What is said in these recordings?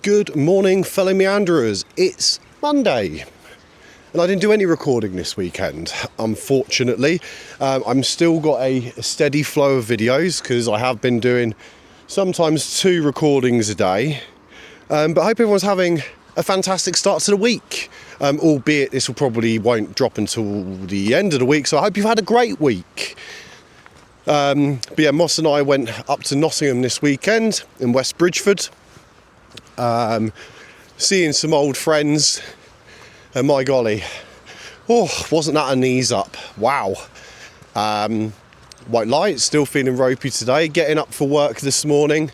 Good morning, fellow meanderers. It's Monday, and I didn't do any recording this weekend, unfortunately. I'm still got a steady flow of videos because I have been doing sometimes 2 recordings a day. But I hope everyone's having a fantastic start to the week, albeit this probably won't drop until the end of the week, so I hope you've had a great week. But yeah, Moss and I went up to Nottingham this weekend in West Bridgford, seeing some old friends, and my golly, wasn't that a knees up? Wow. Won't lie, it's still feeling ropey today. Getting up for work this morning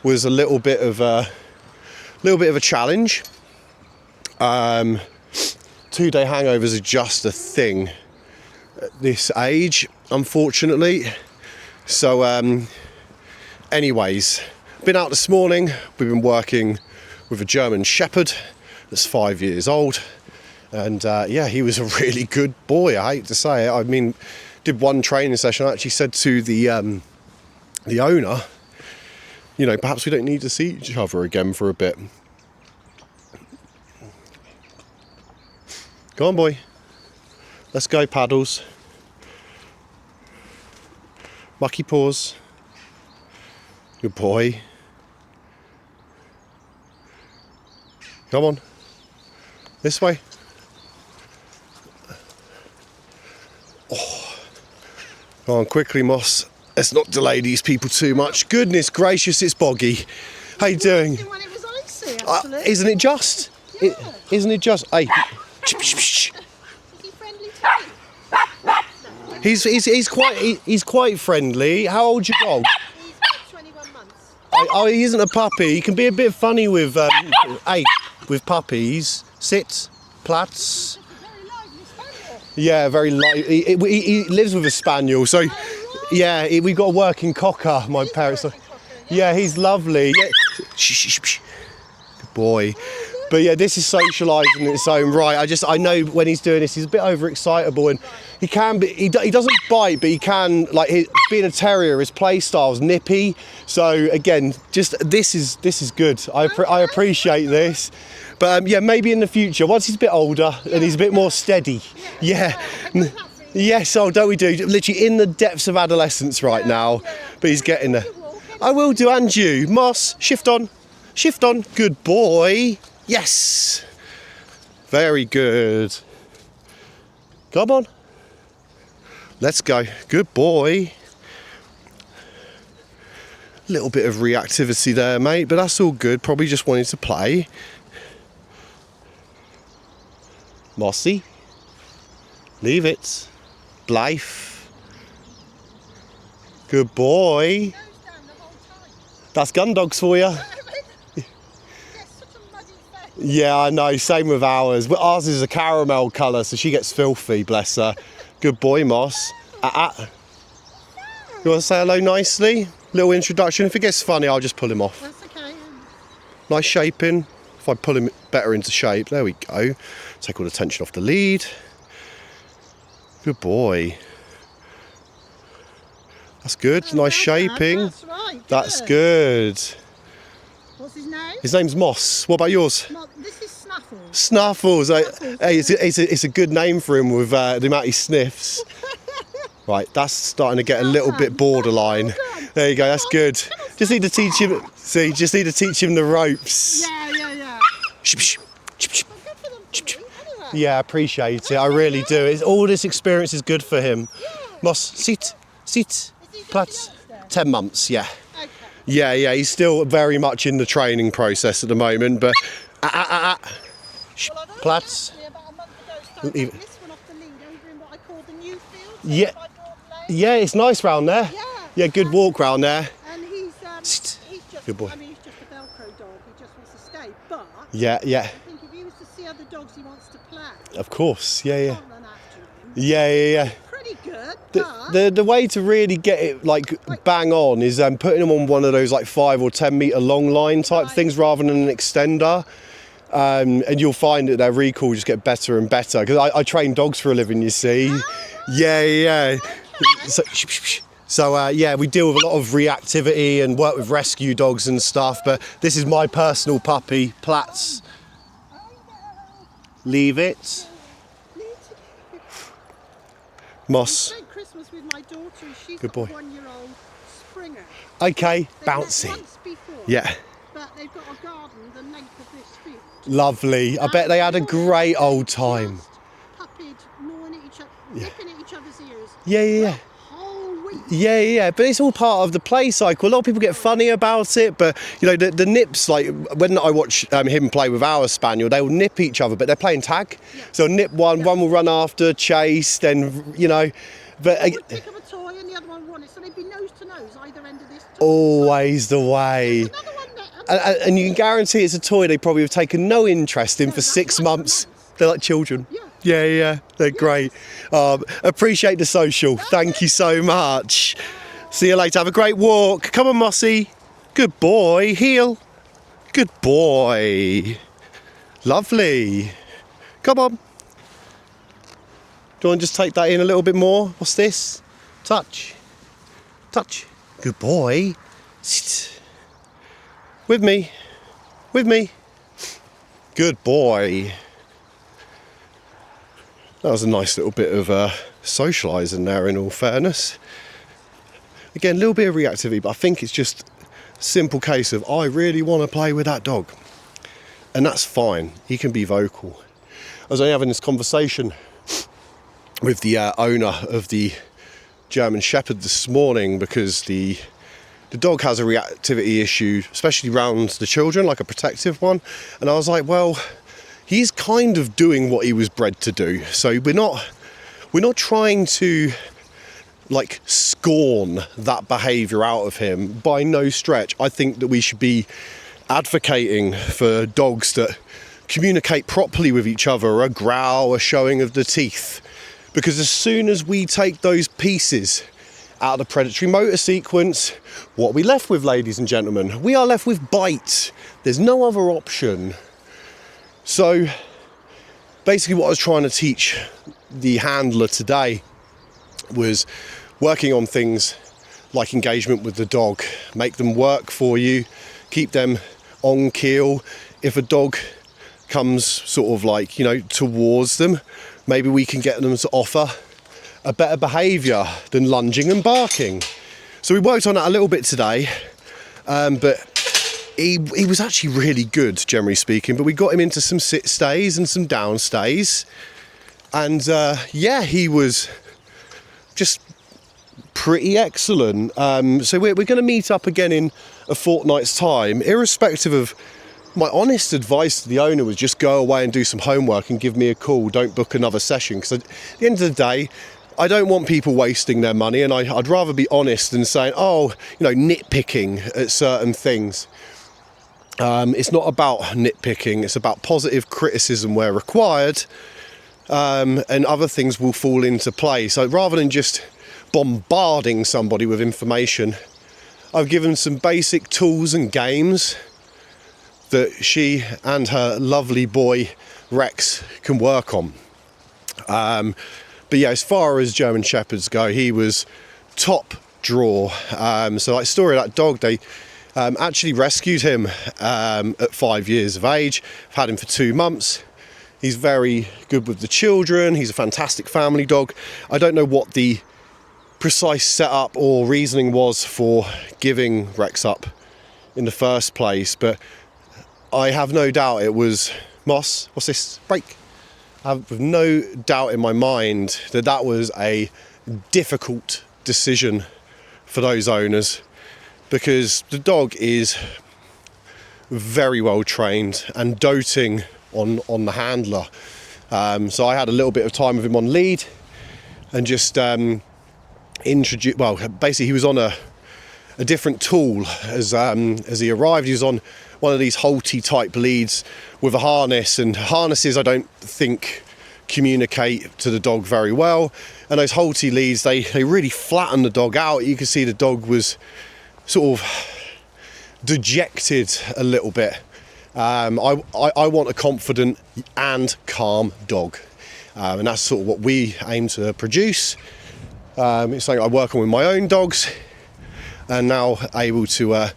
was a little bit of a challenge. 2-day hangovers are just a thing at this age, unfortunately. So anyways, been out this morning. We've been working with a German Shepherd that's 5 years old, and yeah, he was a really good boy. I hate to say it. I mean, did one training session. I actually said to the owner, you know, perhaps we don't need to see each other again for a bit. Go on, boy. Let's go, paddles. Mucky paws. Good boy. Come on. This way. Oh. Come on, quickly, Moss. Let's not delay these people too much. Goodness gracious, it's boggy. How you doing? When it was icy, actually. Isn't it just? Yeah. Isn't it just? Hey. Is he friendly to you? He's quite friendly. How old's your dog? He's about 21 months. Oh, he isn't a puppy. He can be a bit funny with with puppies. Sit, plats. Very lively spaniel. Yeah, very light. He lives with a spaniel, so yeah, we got a working cocker. My parents. Yeah, he's lovely. Yeah. Good boy. But yeah, this is socialising in its own right. I know when he's doing this, he's a bit overexcitable, and he can be. He doesn't bite, but he can, like, being a terrier, his play style's nippy. So again, just this is good. I appreciate this. But yeah, maybe in the future, once he's a bit older and he's a bit more steady. Yeah. Yes, oh, don't we do? Literally in the depths of adolescence right now, but he's getting there. I will do, and you, Moss. Shift on. Good boy. Yes, very good. Come on, let's go. Good boy. Little bit of reactivity there, mate, but that's all good. Probably just wanted to play. Mossy, leave it. Blythe. Good boy. That's gun dogs for you. Yeah, I know, same with ours. But ours is a caramel colour, so she gets filthy, bless her. Good boy, Moss. You want to say hello nicely? Little introduction. If it gets funny, I'll just pull him off. That's okay. Nice shaping. If I pull him better into shape, there we go. Take all the tension off the lead. Good boy. That's good, nice shaping. That's right. That's good. What's his name? His name's Moss. What about yours? This is Snuffles. Snuffles. Hey, it's a good name for him with the amount he sniffs. Right, that's starting to get a little bit borderline. There you go. That's good. Just need to teach him. See, just need to teach him the ropes. Yeah. Yeah, I appreciate it. I really do. All this experience is good for him. Moss, sit, plats. 10 months. Yeah. Okay. Yeah, he's still very much in the training process at the moment, but plats. About a month ago, started this one off the lead over in what I call the new field. Yeah. Yeah, it's nice round there. Yeah, good walk round there. And he's just, good boy. I mean, he's just a Velcro dog. He just wants to stay. But Yeah. I think if he was to see other dogs, he wants to play. Of course. Yeah. Can't run after him. Yeah. Pretty good. But The way to really get it like bang on is putting them on one of those like 5 or 10 metre long line type things rather than an extender. And you'll find that their recall just get better and better because I train dogs for a living, you see. Yeah. So, So yeah, we deal with a lot of reactivity and work with rescue dogs and stuff, but this is my personal puppy, Platts. Leave it. Moss. Spent Christmas with my daughter and she's Good got boy. a 1-year-old Springer. Okay, They've met bouncy. once before, Yeah, but they've got a garden the length of this field. lovely. I bet they had a great old time. Just puppied, gnawing at each other, nipping at each other's ears. Yeah, yeah, yeah. Whole week. Yeah, yeah, but it's all part of the play cycle. A lot of people get funny about it, but you know, the nips, like when I watch him play with our spaniel, they will nip each other, but they're playing tag. Yeah. So nip one, one will run after, chase, then, you know, but One would pick up a toy and the other one would run it, so they'd be nose to nose either end of this toy. always the way. Another one there. And you can guarantee it's a toy they probably have taken no interest in for that's 6 right, months. for months. They're like children. Yeah. Yeah, yeah, they're great. Appreciate the social. Thank you so much. See you later. Have a great walk. Come on, Mossy. Good boy. Heel. Good boy. Lovely. Come on. Do you want to just take that in a little bit more? What's this? Touch. Touch. Good boy. Sit. With me. With me. Good boy. That was a nice little bit of socialising there, in all fairness. Again, a little bit of reactivity, but I think it's just a simple case of, I really want to play with that dog. And that's fine. He can be vocal. I was only having this conversation with the owner of the German Shepherd this morning, because the dog has a reactivity issue, especially around the children, like a protective one. And I was like, well, he's kind of doing what he was bred to do. So we're not trying to like scorn that behaviour out of him by no stretch. I think that we should be advocating for dogs that communicate properly with each other, a growl, a showing of the teeth. Because as soon as we take those pieces out of the predatory motor sequence, what are we left with, ladies and gentlemen? We are left with bite. There's no other option. So basically what I was trying to teach the handler today was working on things like engagement with the dog. Make them work for you, keep them on keel. If a dog comes sort of like, you know, towards them, maybe we can get them to offer a better behaviour than lunging and barking. So we worked on that a little bit today, but he was actually really good, generally speaking, but we got him into some sit stays and some down stays. And yeah, he was just pretty excellent. So we're going to meet up again in a fortnight's time, irrespective of my honest advice to the owner was just go away and do some homework and give me a call. Don't book another session, because at the end of the day, I don't want people wasting their money, and I'd rather be honest than saying, oh, you know, nitpicking at certain things. It's not about nitpicking, it's about positive criticism where required, and other things will fall into place. So rather than just bombarding somebody with information, I've given some basic tools and games that she and her lovely boy Rex can work on. But yeah, as far as German Shepherds go, he was top draw. So like story of that dog, they actually rescued him at 5 years of age. I've had him for 2 months. He's very good with the children. He's a fantastic family dog. I don't know what the precise setup or reasoning was for giving Rex up in the first place, but I have no doubt it was Moss. What's this? Break. I have no doubt in my mind that that was a difficult decision for those owners, because the dog is very well trained and doting on the handler. So I had a little bit of time with him on lead and just introduced. Well, basically he was on a different tool as he arrived. He was on one of these halty type leads with a harness, and harnesses I don't think communicate to the dog very well, and those halty leads they really flatten the dog out. You can see the dog was sort of dejected a little bit. I want a confident and calm dog, and that's sort of what we aim to produce. It's something I work on with my own dogs, and now able to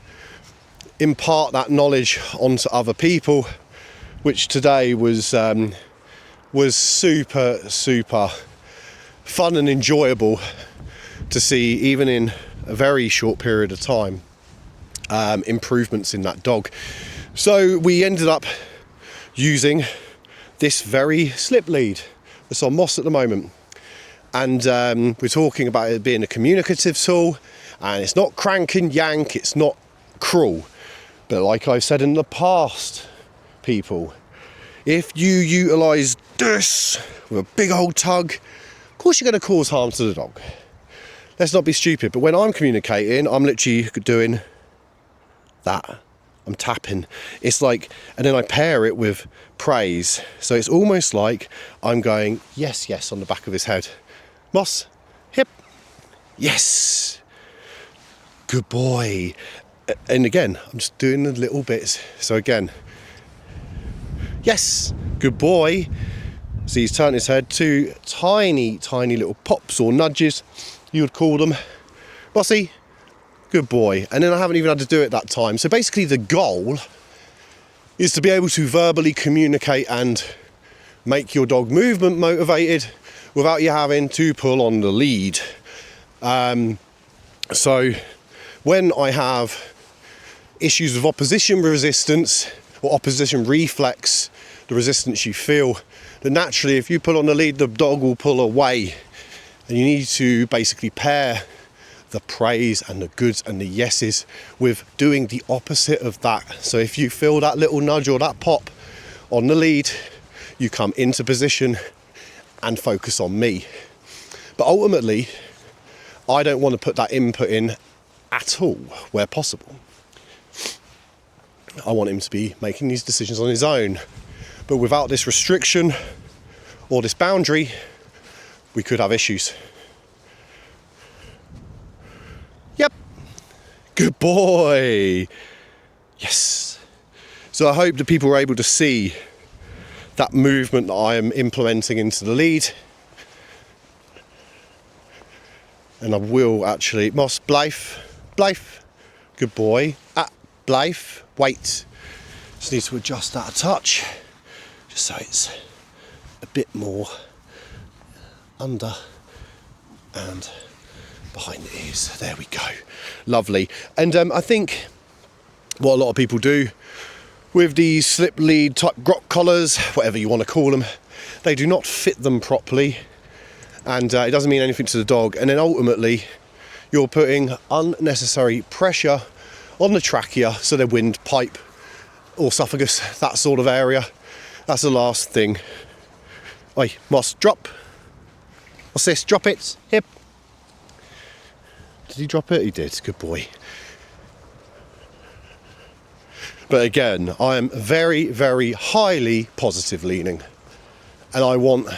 impart that knowledge onto other people, which today was super fun and enjoyable to see, even in a very short period of time, improvements in that dog. So we ended up using this very slip lead that's on Moss at the moment, and we're talking about it being a communicative tool, and it's not crank and yank, it's not cruel, but like I've said in the past, people, if you utilise this with a big old tug, of course you're going to cause harm to the dog. Let's not be stupid. But when I'm communicating, I'm literally doing that. I'm tapping. It's like, and then I pair it with praise. So it's almost like I'm going, yes, yes, on the back of his head. Moss, hip, yes, good boy. And again, I'm just doing the little bits. So again, yes, good boy. So he's turned his head, 2 tiny little pops or nudges, you would call them. Mossy, good boy. And then I haven't even had to do it that time. So basically the goal is to be able to verbally communicate and make your dog movement motivated without you having to pull on the lead. So when I have issues with opposition resistance or opposition reflex, the resistance you feel, then naturally if you pull on the lead, the dog will pull away. And you need to basically pair the praise and the goods and the yeses with doing the opposite of that. So if you feel that little nudge or that pop on the lead, you come into position and focus on me. But ultimately, I don't want to put that input in at all where possible. I want him to be making these decisions on his own. But without this restriction or this boundary, we could have issues. Yep, good boy. Yes. So I hope that people are able to see that movement that I am implementing into the lead. And I will actually, Moss, Blythe, good boy. Blythe, wait. Just need to adjust that a touch, just so it's a bit more under and behind the ears. There we go. Lovely. And I think what a lot of people do with these slip lead type grok collars, whatever you want to call them, they do not fit them properly, and it doesn't mean anything to the dog, and then ultimately you're putting unnecessary pressure on the trachea, so their windpipe or esophagus, that sort of area. That's the last thing. Oi, Moss, drop. What's this? Drop it. Hip. Did he drop it? He did. Good boy. But again, I am very, very highly positive leaning. And I want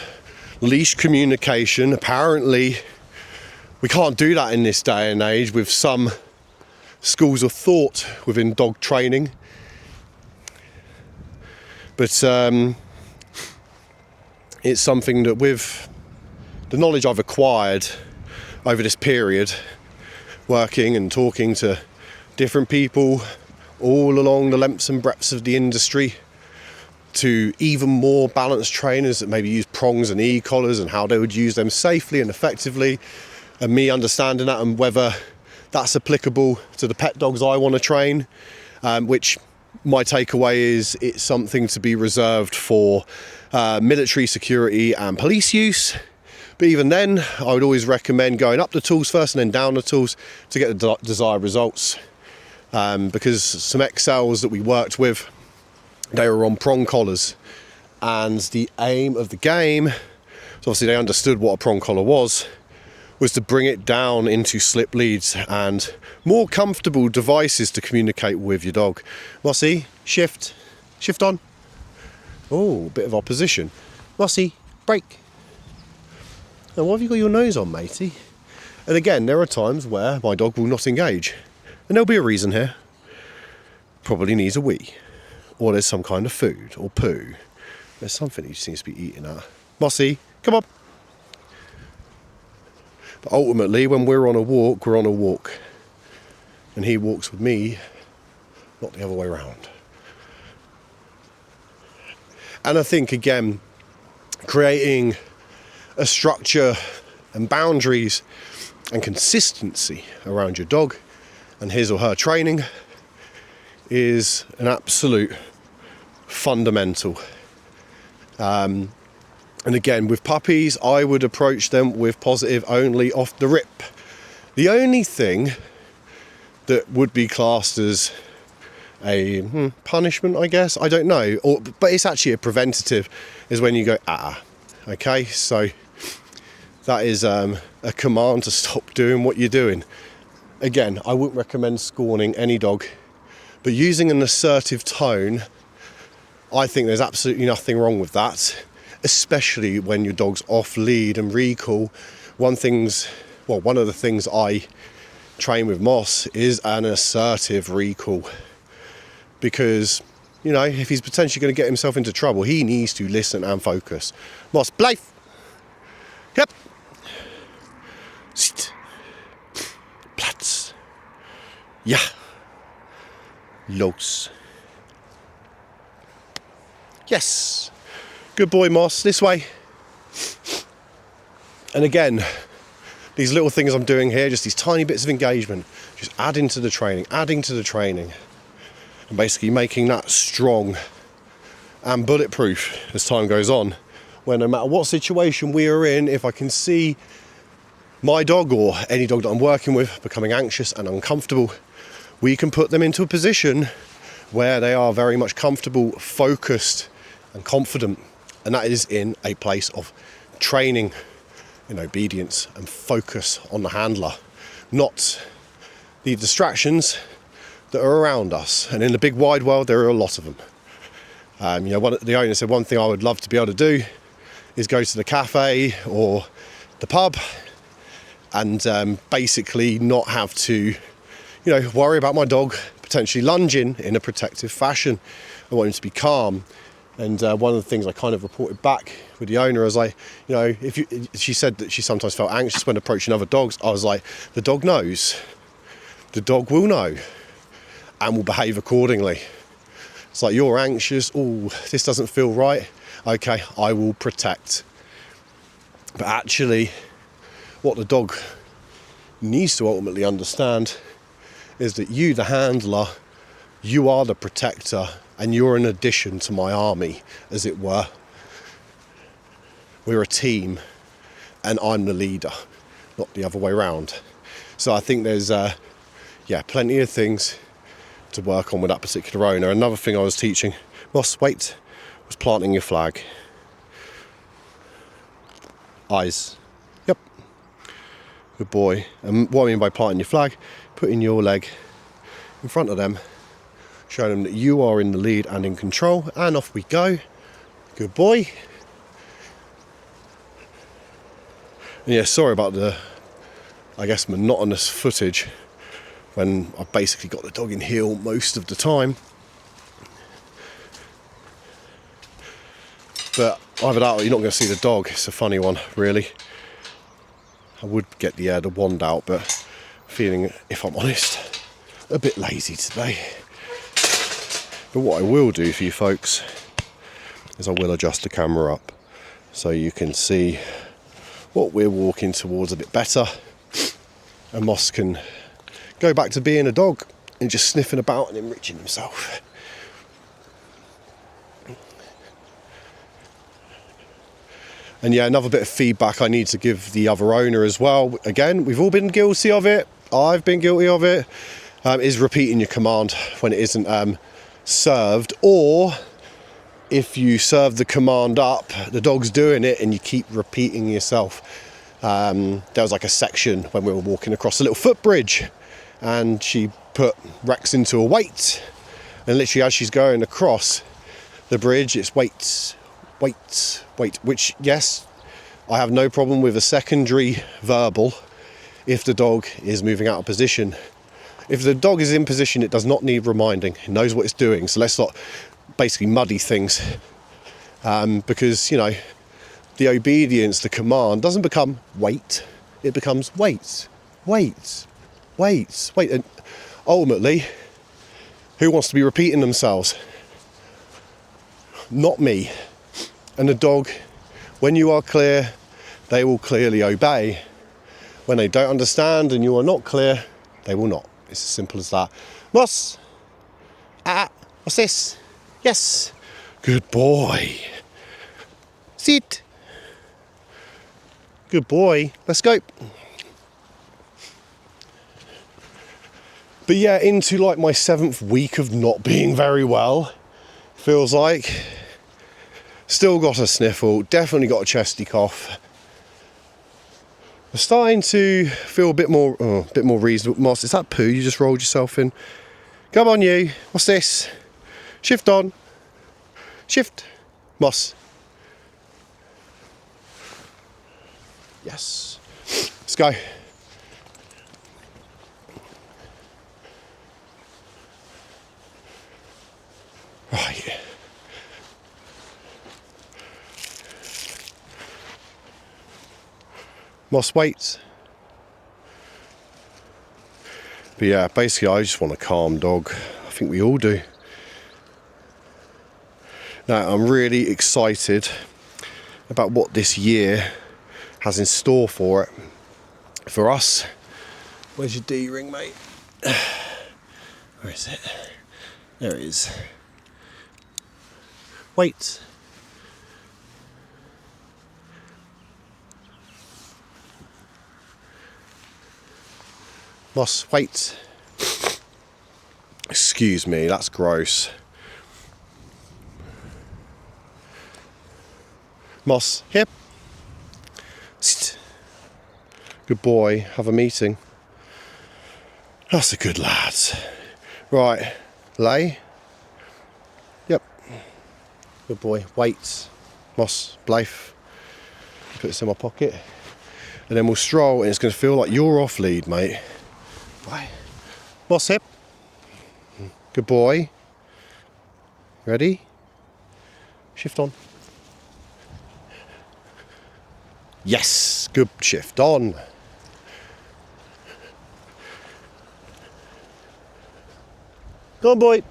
leash communication. Apparently, we can't do that in this day and age with some schools of thought within dog training. But it's something that with the knowledge I've acquired over this period, working and talking to different people all along the lengths and breadths of the industry, to even more balanced trainers that maybe use prongs and e-collars and how they would use them safely and effectively, and me understanding that and whether that's applicable to the pet dogs I want to train, which my takeaway is it's something to be reserved for military security and police use. But even then, I would always recommend going up the tools first and then down the tools to get the desired results. Because some XLs that we worked with, they were on prong collars, and the aim of the game, so obviously they understood what a prong collar was to bring it down into slip leads and more comfortable devices to communicate with your dog. Mossy, shift on. Oh, bit of opposition. Mossy, break. Now, why have you got your nose on, matey? And again, there are times where my dog will not engage, and there'll be a reason here. Probably needs a wee, or there's some kind of food or poo. There's something he seems to be eating at. Mossy, come on. But ultimately, when we're on a walk, we're on a walk. And he walks with me, not the other way around. And I think, again, creating a structure and boundaries and consistency around your dog and his or her training is an absolute fundamental. And again, with puppies, I would approach them with positive only off the rip. The only thing that would be classed as a punishment, I guess, I don't know, but it's actually a preventative, is when you go, okay, so that is a command to stop doing what you're doing. Again, I wouldn't recommend scorning any dog, but using an assertive tone, I think there's absolutely nothing wrong with that, especially when your dog's off lead and recall. One of the things I train with Moss is an assertive recall, because, you know, if he's potentially going to get himself into trouble, he needs to listen and focus. Moss, Blythe. Yep. Sit. Platz. Ja. Los. Yes. Good boy, Moss. This way. And again, these little things I'm doing here, just these tiny bits of engagement, just adding to the training, and basically making that strong and bulletproof as time goes on, where no matter what situation we are in, if I can see my dog or any dog that I'm working with becoming anxious and uncomfortable, we can put them into a position where they are very much comfortable, focused and confident, and that is in a place of training in obedience and focus on the handler, not the distractions that are around us. And in the big wide world, there are a lot of them. The owner said one thing I would love to be able to do is go to the cafe or the pub and basically not have to, worry about my dog potentially lunging in a protective fashion. I want him to be calm. And one of the things I kind of reported back with the owner is like, she said that she sometimes felt anxious when approaching other dogs. I was like, the dog knows. The dog will know and will behave accordingly. It's like, you're anxious. Oh, this doesn't feel right. Okay, I will protect. But actually, what the dog needs to ultimately understand is that you, the handler, you are the protector, and you're an addition to my army, as it were. We're a team, and I'm the leader, not the other way around. So I think there's, plenty of things to work on with that particular owner. Another thing I was teaching, Moss, wait, was planting your flag. Eyes. Yep. Good boy. And what I mean by planting your flag, putting your leg in front of them, showing them that you are in the lead and in control, and off we go. Good boy. And yeah, sorry about the, monotonous footage when I've basically got the dog in heel most of the time. But either that or you're not going to see the dog. It's a funny one, really. I would get the wand out, but feeling, if I'm honest, a bit lazy today. But what I will do for you folks is I will adjust the camera up so you can see what we're walking towards a bit better, and Moss can go back to being a dog and just sniffing about and enriching himself. And yeah, another bit of feedback I need to give the other owner as well. Again, we've all been guilty of it. I've been guilty of it. Is repeating your command when it isn't served, or if you serve the command up, the dog's doing it and you keep repeating yourself. There was like a section when we were walking across a little footbridge, and she put Rex into a wait, and literally as she's going across the bridge, it's wait, which, yes, I have no problem with a secondary verbal if the dog is moving out of position. If the dog is in position, it does not need reminding. It knows what it's doing. So let's not basically muddy things. Because, the obedience, the command doesn't become wait. it becomes wait, wait, wait, wait. And ultimately, who wants to be repeating themselves? Not me. And the dog, when you are clear, they will clearly obey. When they don't understand and you are not clear, they will not. It's as simple as that. Moss. What's this? Yes. Good boy. Sit. Good boy. Let's go. But yeah, into like my 7th week of not being very well. Feels like. Still got a sniffle. Definitely got a chesty cough. I'm starting to feel a bit more reasonable. Moss, is that poo you just rolled yourself in? Come on, you. What's this? Shift on. Shift. Moss. Yes. Let's go. Right. Moss waits. But yeah, basically I just want a calm dog. I think we all do. Now I'm really excited about what this year has in store for it. For us. Where's your D-ring, mate? Where is it? There it is. Wait. Moss, wait. Excuse me, that's gross. Moss, hip. Sit. Good boy, have a meeting. That's a good lad. Right, lay. Yep. Good boy, wait. Moss, Blaif. Put this in my pocket. And then we'll stroll and it's going to feel like you're off lead, mate. Right. Moss, hip. Good boy. Ready? Shift on. Yes, good shift on. Go on, boy.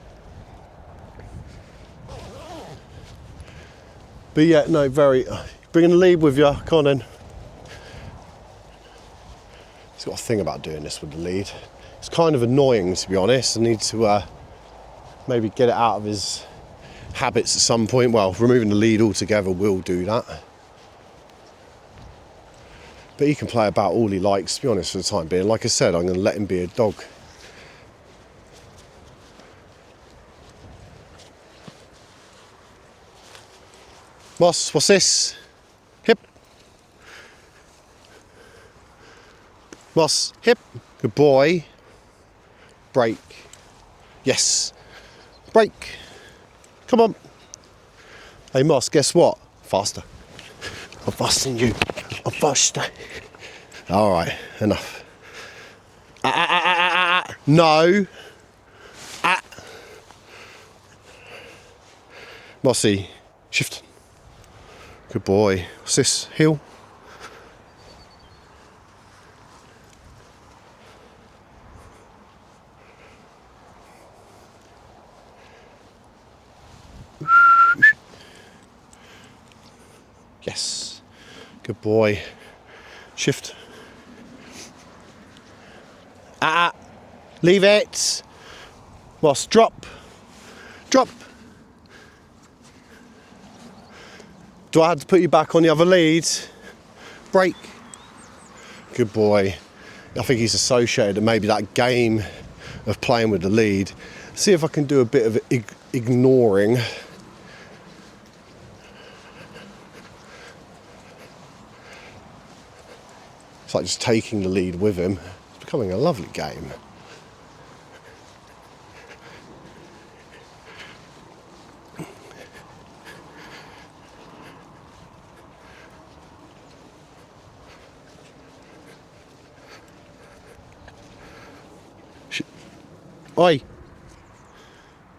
But yeah, no, very. Bringing the lead with you. Come on then. He's got a thing about doing this with the lead. It's kind of annoying, to be honest. I need to maybe get it out of his habits at some point. Well, removing the lead altogether will do that. But he can play about all he likes, to be honest, for the time being. Like I said, I'm going to let him be a dog. Moss, what's this? Hip. Moss, hip. Good boy. Break. Yes. Break. Come on. Hey, Moss, guess what? Faster. I'm faster than you. I'm faster. All right, enough. No. Mossy, shift. Good boy. What's this? Heel. Yes. Good boy. Shift. Leave it. Moss, drop. Drop. Do I have to put you back on the other lead? Break. Good boy. I think he's associated maybe that game of playing with the lead. See if I can do a bit of ignoring. It's like just taking the lead with him. It's becoming a lovely game. Oi! What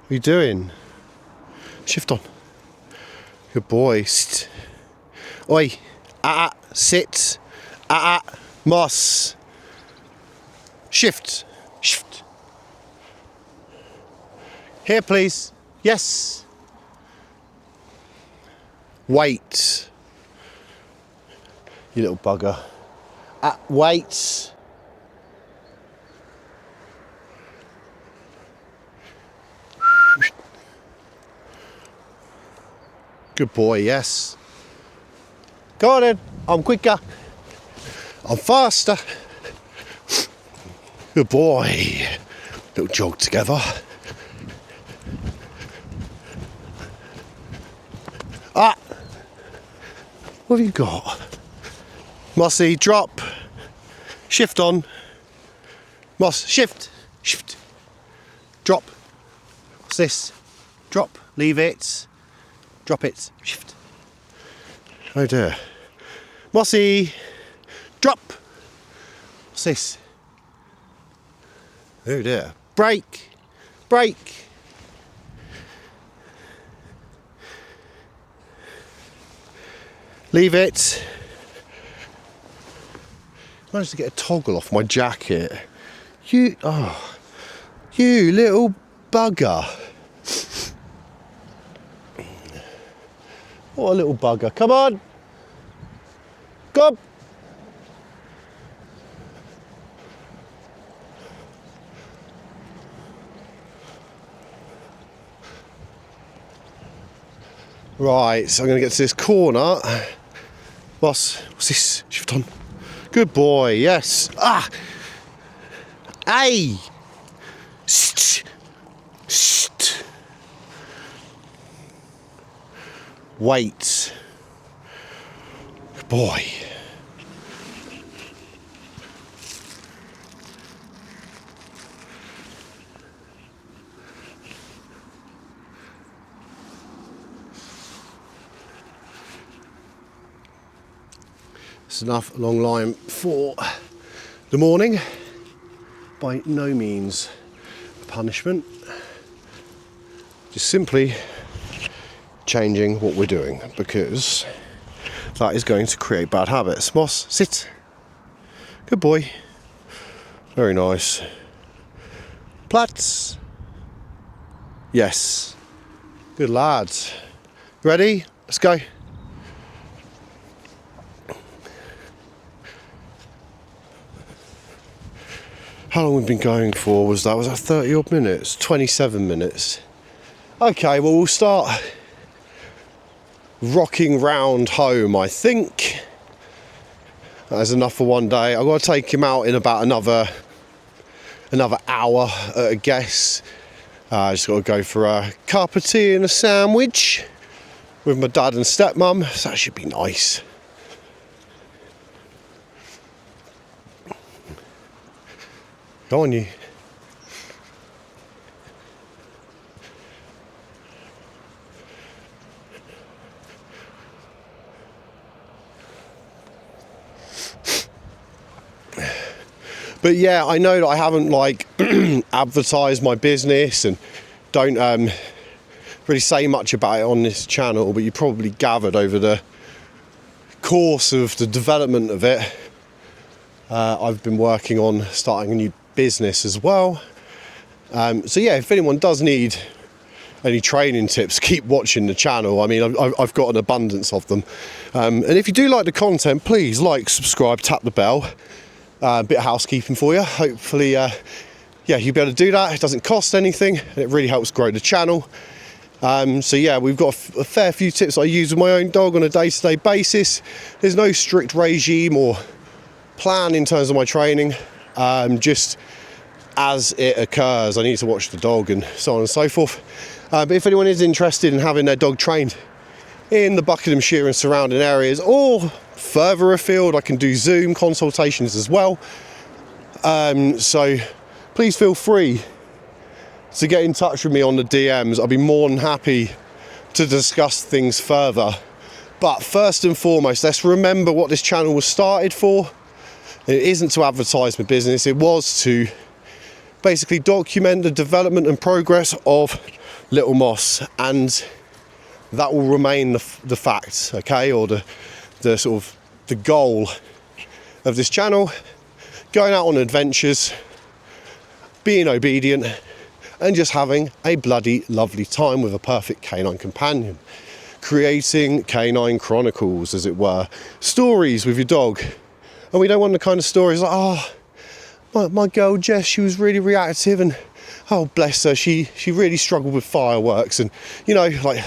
are you doing? Shift on. Good boy. Sit. Oi! Sit. Moss. Shift. Shift. Here, please. Yes. Wait. You little bugger. Wait. Good boy, yes. Go on then. I'm quicker. I'm faster. Good boy. Little jog together. Ah! What have you got? Mossy, drop. Shift on. Moss, shift. Shift. Drop. What's this? Drop. Leave it. Drop it. Shift. Oh dear. Mossy. Drop. What's this? Oh dear. Break. Break. Leave it. Managed to get a toggle off my jacket. You little bugger. What a little bugger. Come on. Come. Right, so I'm going to get to this corner. What's this? Shift on. Good boy, yes. Ah! Hey! Shh! Shh! Wait. Good boy. It's enough long line for the morning. By no means a punishment. Just simply changing what we're doing, because that is going to create bad habits. Moss, sit. Good boy. Very nice. Platz. Yes. Good lads. Ready? Let's go. How long we've been going for was that 30 odd minutes? 27 minutes. Okay, well we'll start rocking round home, I think. That's enough for one day. I've got to take him out in about another hour at a guess. I just got to go for a cup of tea and a sandwich with my dad and stepmum, so that should be nice. Go on, you. But yeah, I know that I haven't advertised my business and don't really say much about it on this channel, but you probably gathered over the course of the development of it, I've been working on starting a new business as well. So yeah, if anyone does need any training tips, keep watching the channel. I mean, I've got an abundance of them. And if you do like the content, please like, subscribe, tap the bell. Bit of housekeeping for you. Hopefully, yeah, you'll be able to do that. It doesn't cost anything, and it really helps grow the channel. So yeah, we've got a fair few tips I use with my own dog on a day-to-day basis. There's no strict regime or plan in terms of my training. Just as it occurs, I need to watch the dog and so on and so forth. But if anyone is interested in having their dog trained in the Buckinghamshire and surrounding areas, or further afield, I can do Zoom consultations as well. So please feel free to get in touch with me on the DMs. I'll be more than happy to discuss things further. But first and foremost, let's remember what this channel was started for. It isn't to advertise my business. It was to basically document the development and progress of Little Moss, and that will remain the fact, okay, or the sort of the goal of this channel, going out on adventures, being obedient, and just having a bloody lovely time with a perfect canine companion. Creating canine chronicles, as it were, stories with your dog. And we don't want the kind of stories like, oh, my girl Jess, she was really reactive, and oh bless her, she really struggled with fireworks. And you know, like,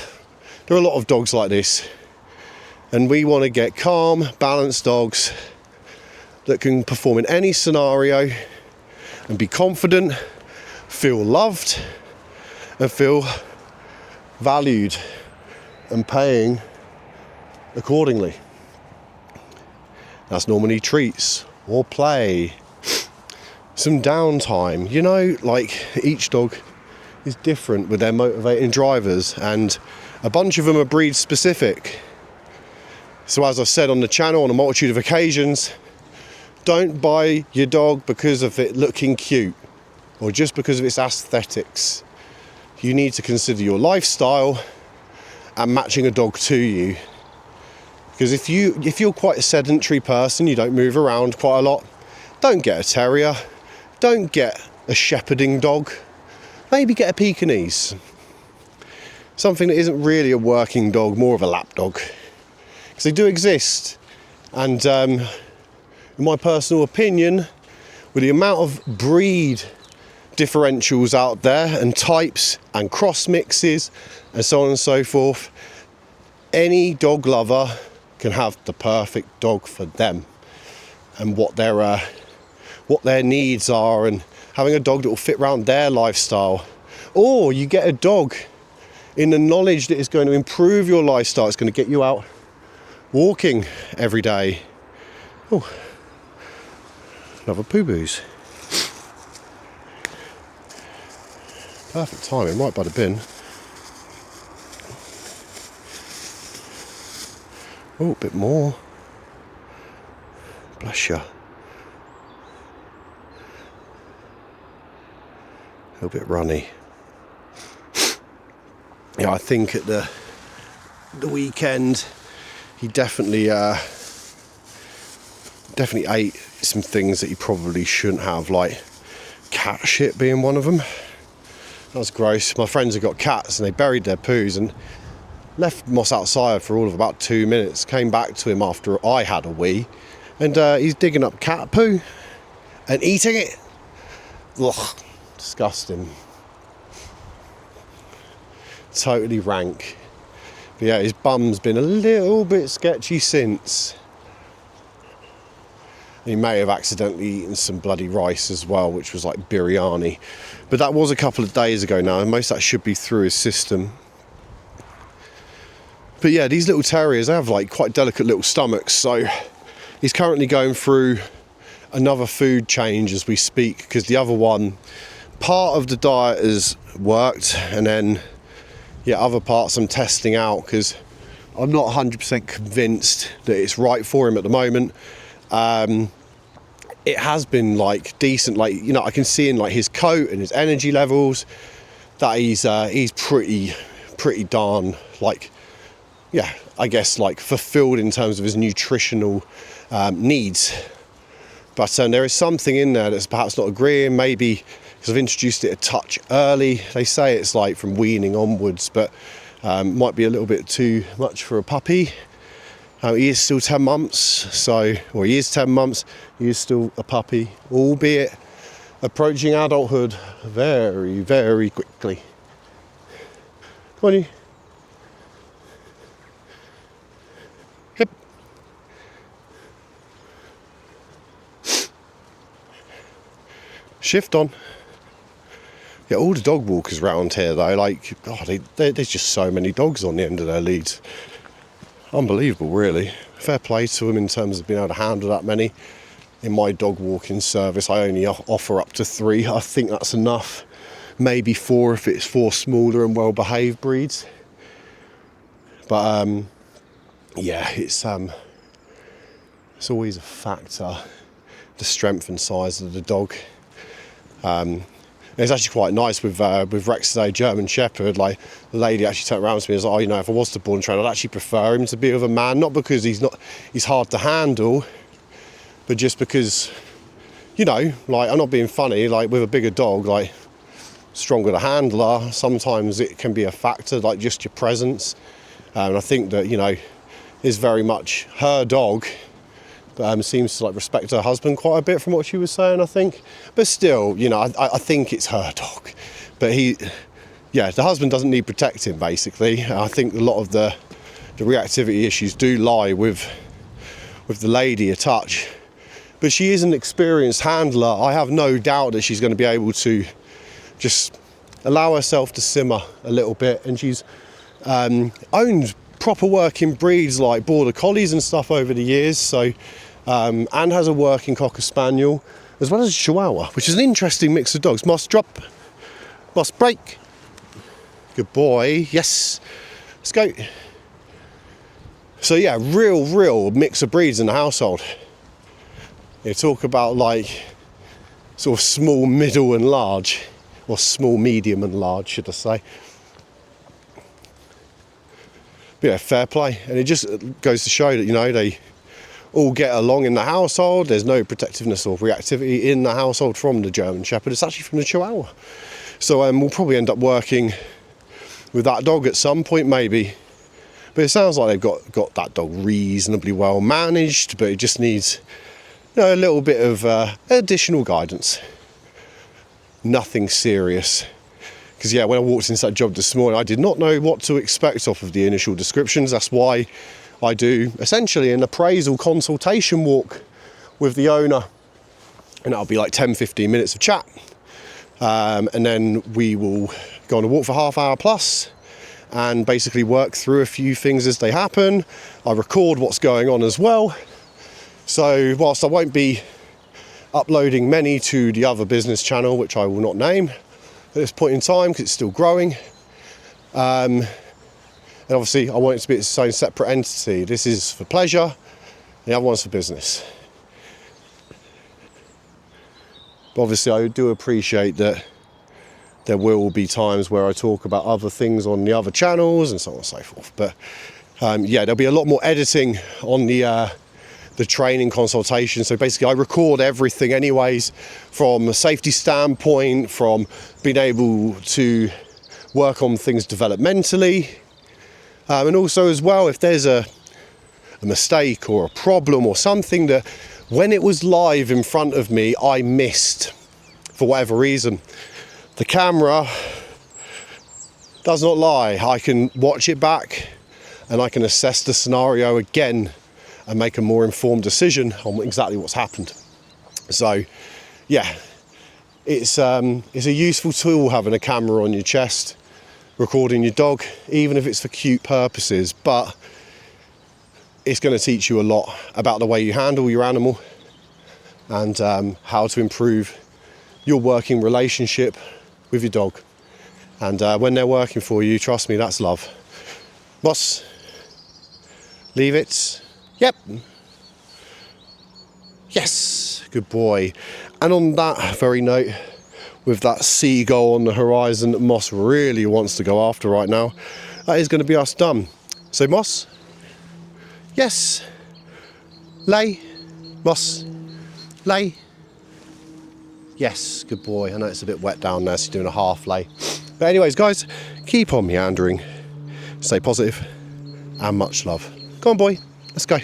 there are a lot of dogs like this, and we want to get calm, balanced dogs that can perform in any scenario and be confident, feel loved, and feel valued and paying accordingly. That's normally treats or play, some downtime. You know, like, each dog is different with their motivating drivers, and a bunch of them are breed specific. So as I've said on the channel on a multitude of occasions, don't buy your dog because of it looking cute or just because of its aesthetics. You need to consider your lifestyle and matching a dog to you. Because if you're quite a sedentary person, you don't move around quite a lot, don't get a terrier, don't get a shepherding dog, maybe get a Pekingese. Something that isn't really a working dog, more of a lap dog. Because they do exist. And in my personal opinion, with the amount of breed differentials out there and types and cross mixes and so on and so forth, any dog lover can have the perfect dog for them and what their needs are, and having a dog that will fit around their lifestyle. Or you get a dog in the knowledge that it's going to improve your lifestyle, it's going to get you out walking every day. Oh, another poo-boos. Perfect timing, right by the bin. Oh, a bit more. Bless you. A little bit runny. Yeah, I think at the weekend he definitely ate some things that he probably shouldn't have, like cat shit being one of them. That was gross. My friends have got cats and they buried their poos and left Moss outside for all of about 2 minutes. Came back to him after I had a wee, and he's digging up cat poo and eating it. Ugh, disgusting. Totally rank. But yeah, his bum's been a little bit sketchy since. He may have accidentally eaten some bloody rice as well, which was like biryani. But that was a couple of days ago now, and most of that should be through his system. But yeah, these little terriers, they have like quite delicate little stomachs, so he's currently going through another food change as we speak, because the other one, part of the diet has worked, and then yeah, other parts I'm testing out because I'm not 100% convinced that it's right for him at the moment. It has been like decent, like, you know, I can see in like his coat and his energy levels that he's pretty darn, like, yeah, I guess like fulfilled in terms of his nutritional needs. But there is something in there that's perhaps not agreeing, maybe because I've introduced it a touch early. They say it's like from weaning onwards, but might be a little bit too much for a puppy. He is still 10 months, or he is 10 months, he is still a puppy, albeit approaching adulthood very, very quickly. Come on, you. Hip. Shift on. Yeah, all the dog walkers around here though, like, God, there's just so many dogs on the end of their leads. Unbelievable, really. Fair play to them in terms of being able to handle that many. In my dog walking service, I only offer up to 3. I think that's enough. Maybe 4 if it's 4 smaller and well-behaved breeds. But yeah, it's always a factor, the strength and size of the dog. It's actually quite nice with Rex today, German Shepherd. Like, the lady actually turned around to me and was like, oh, you know, if I was to born train, I'd actually prefer him to be with a man. Not because he's hard to handle, but just because, you know, like, I'm not being funny, like with a bigger dog, like stronger the handler, sometimes it can be a factor, like just your presence. And I think that, you know, is very much her dog, but seems to like respect her husband quite a bit from what she was saying, I think. But still, you know, I think it's her dog. But yeah, the husband doesn't need protecting, basically. I think a lot of the reactivity issues do lie with the lady a touch. But she is an experienced handler. I have no doubt that she's going to be able to just allow herself to simmer a little bit. And she's owned proper working breeds like border collies and stuff over the years. So, and has a working cocker spaniel as well as a chihuahua, which is an interesting mix of dogs. Must drop, must break. Good boy. Yes. Let's go. So yeah, real mix of breeds in the household. You talk about like sort of small, middle and large, or small, medium and large, should I say. But yeah, fair play. And it just goes to show that, you know, they all get along in the household. There's no protectiveness or reactivity in the household from the German Shepherd. It's actually from the Chihuahua. So we'll probably end up working with that dog at some point, maybe. But it sounds like they've got that dog reasonably well managed, but it just needs, you know, a little bit of additional guidance. Nothing serious. Because yeah, when I walked into that job this morning, I did not know what to expect off of the initial descriptions. That's why I do essentially an appraisal consultation walk with the owner, and that'll be like 10-15 minutes of chat, and then we will go on a walk for half hour plus and basically work through a few things as they happen. I record what's going on as well, so whilst I won't be uploading many to the other business channel, which I will not name at this point in time because it's still growing, and obviously I want it to be its own separate entity. This is for pleasure, the other one's for business. But obviously I do appreciate that there will be times where I talk about other things on the other channels and so on and so forth. But yeah, there'll be a lot more editing on the training consultation. So basically I record everything anyways, from a safety standpoint, from being able to work on things developmentally, and also as well, if there's a mistake or a problem or something that when it was live in front of me I missed for whatever reason, the camera does not lie. I can watch it back and I can assess the scenario again and make a more informed decision on exactly what's happened. So yeah, it's a useful tool having a camera on your chest, recording your dog, even if it's for cute purposes, but it's going to teach you a lot about the way you handle your animal and how to improve your working relationship with your dog. And when they're working for you, trust me, that's love. Boss, leave it. Yep. Yes, good boy. And on that very note, with that seagull on the horizon that Moss really wants to go after right now, that is going to be us done. So Moss, yes, lay, Moss, lay. Yes, good boy. I know it's a bit wet down there, so you're doing a half lay. But anyways, guys, keep on meandering, stay positive, and much love. Go on, boy, let's go.